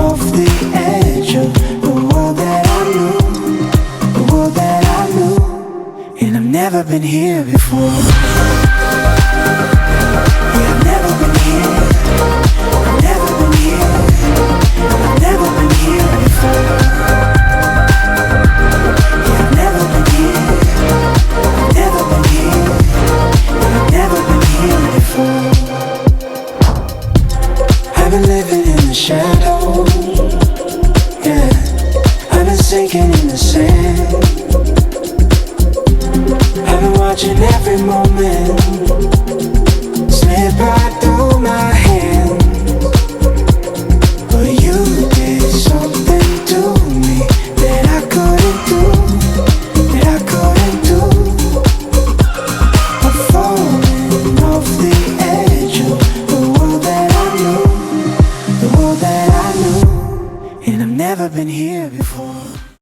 off the edge of the world that I knew, the world that I knew. And I've never been here before. Yeah, I've never been here. I've never been here. I've never been here before. Yeah, I've never been here. I've never been here. I've never been here before. I've been living in the shadows. Yeah, I've been sinking in the sand. I've been watching every moment slip right through my hands. But you did something to me that I couldn't do, that I couldn't do. I'm falling off the edge of the world that I knew, the world that I knew. And I've never been here before.